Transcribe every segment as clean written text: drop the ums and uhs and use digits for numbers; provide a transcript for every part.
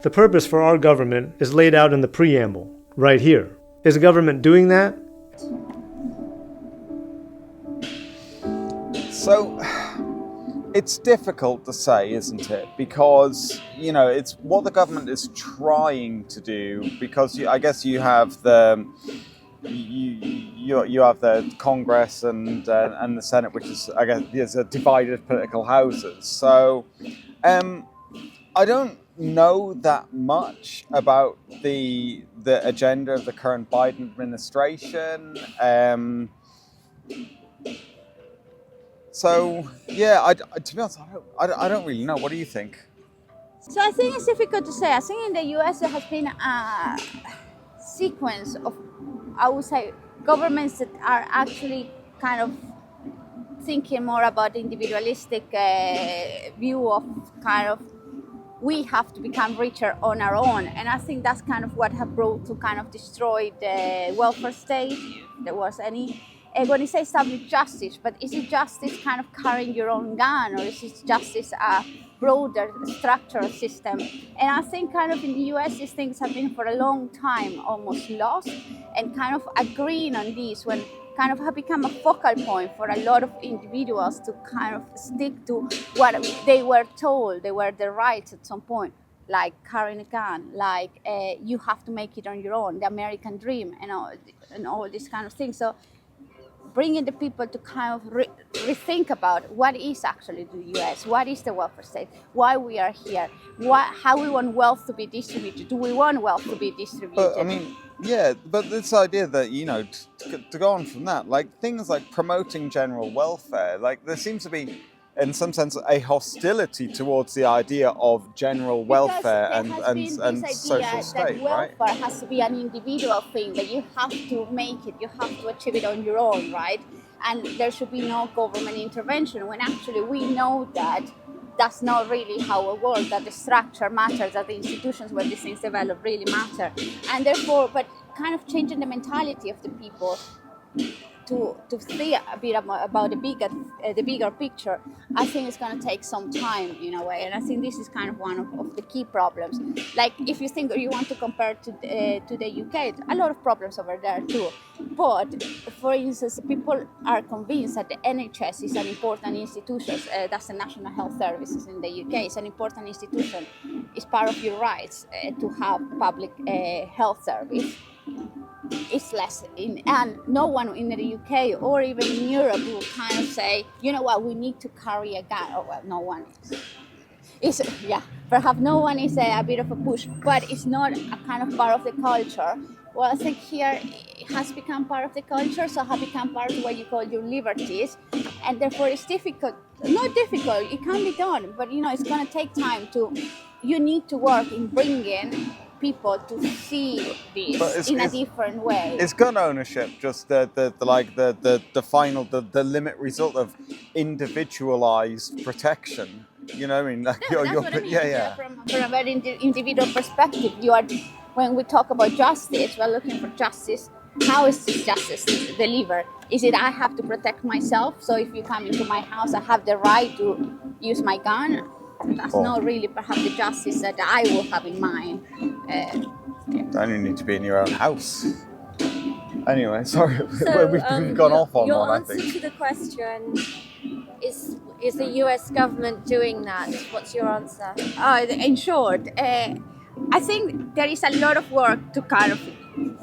The purpose for our government is laid out in the Preamble, right here. Is the government doing that? So, it's difficult to say, isn't it? Because, it's what the government is trying to do, because I guess you have the you have the Congress and the Senate, which is, I guess, is a divided political houses. So, I don't know that much about the agenda of the current Biden administration. So yeah, to be honest, I don't really know. What do you think? So I think it's difficult to say. I think in the US there has been a sequence of, I would say, governments that are actually kind of thinking more about the individualistic view of kind of we have to become richer on our own. And I think that's kind of what have brought to kind of destroy the welfare state, if there was any. When you say establish justice, but is it justice kind of carrying your own gun, or is it justice a broader structural system? And I think kind of in the US these things have been for a long time almost lost, and kind of agreeing on these when kind of have become a focal point for a lot of individuals to kind of stick to what they were told they were their rights at some point, like carrying a gun, like you have to make it on your own, the American dream, and all these kind of things. So bringing the people to kind of rethink about what is actually the US, what is the welfare state, why we are here, how we want wealth to be distributed. Do we want wealth to be distributed? But I mean, yeah, but this idea that, to go on from that, like things like promoting general welfare, like there seems to be, in some sense, a hostility towards the idea of general welfare and social state, right? Welfare has to be an individual thing, that you have to make it, you have to achieve it on your own, right? And there should be no government intervention, when actually we know that that's not really how it works, that the structure matters, that the institutions where these things develop really matter. And therefore, but kind of changing the mentality of the people to see a bit about the bigger picture, I think it's going to take some time in a way, and I think this is kind of one of the key problems. Like if you think, or you want to compare to the UK, a lot of problems over there too. But for instance, people are convinced that the NHS is an important institution. That's the National Health Services in the UK. It's an important institution. It's part of your rights to have public health service. It's less and no one in the UK or even in Europe will kind of say, you know what, we need to carry a gun. Oh, well, no one is. Perhaps no one is a bit of a push, but it's not a kind of part of the culture. Well, I think here it has become part of the culture, so have become part of what you call your liberties, and therefore it's difficult. Not difficult, it can be done, but it's going to take time you need to work in bringing people to see this in a different way. Is gun ownership just the final limit result of individualized protection? You know what I mean? Like That's what I mean. Yeah. From a very individual perspective, when we talk about justice, we're looking for justice. How is this justice delivered? Is it I have to protect myself? So if you come into my house, I have the right to use my gun? That's not really perhaps the justice that I will have in mind. You only need to be in your own house. Anyway, sorry, we've gone off on one, I think. Your answer to the question is the US government doing that? What's your answer? In short, I think there is a lot of work to kind of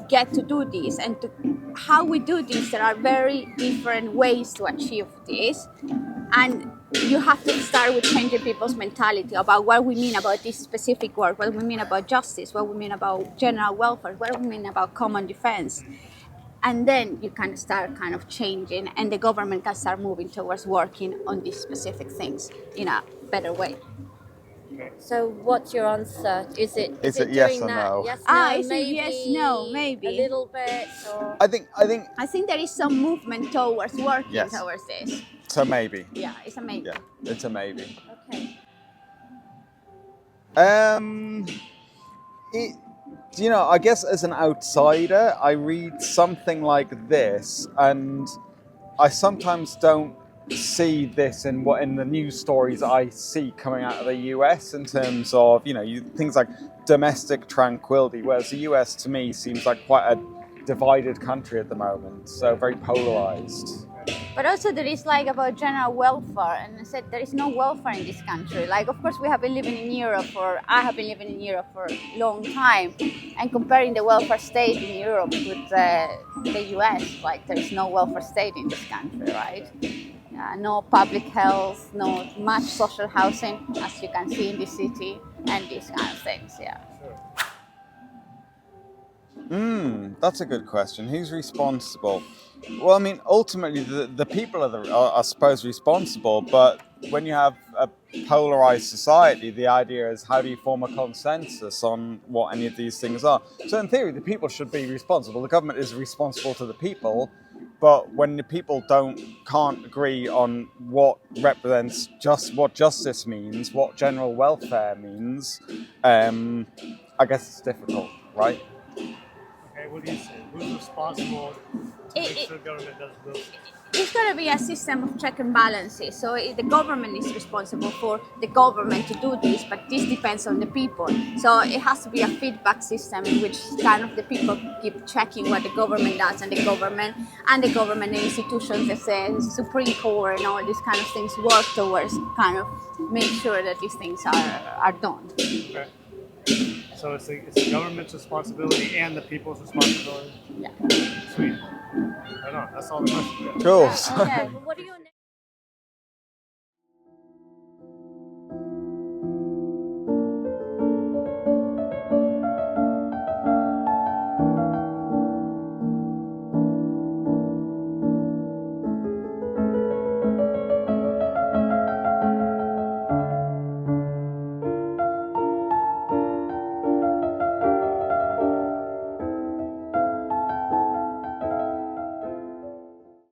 get to do this, and to how we do this, there are very different ways to achieve this, and you have to start with changing people's mentality about what we mean about this specific work, what we mean about justice, what we mean about general welfare, what we mean about common defense. And then you can start kind of changing, and the government can start moving towards working on these specific things in a better way. So what's your answer? Is it yes doing or that? no? Yes, no, is maybe, it yes, no, maybe a little bit, or I think there is some movement towards working towards this. So maybe. Yeah, it's a maybe. Yeah, it's a maybe. Okay. I guess as an outsider, I read something like this, and I sometimes don't see this in the news stories I see coming out of the US in terms of, things like domestic tranquility, whereas the US to me seems like quite a divided country at the moment, so very polarized. But also there is like about general welfare, and I said there is no welfare in this country. Like, of course, we have been living in Europe I have been living in Europe for a long time, and comparing the welfare state in Europe with the US, like there is no welfare state in this country, right? No public health, no much social housing, as you can see in the city, and these kind of things, yeah. That's a good question. Who's responsible? Well, I mean, ultimately, the people are, I suppose, responsible, but when you have a polarized society, the idea is how do you form a consensus on what any of these things are? So in theory, the people should be responsible. The government is responsible to the people, but when the people can't agree on what represents what justice means, what general welfare means, I guess it's difficult, right? Okay, what do you say? Who's responsible to make sure government does this? It's going to be a system of check and balances. So the government is responsible for the government to do this, but this depends on the people. So it has to be a feedback system in which kind of the people keep checking what the government does, and the government institutions, the Supreme Court and all these kind of things work towards kind of make sure that these things are done. Okay. So it's the government's responsibility and the people's responsibility? Yeah. Sweet. I don't know. That's all the questions. Cool. Okay, well, what are your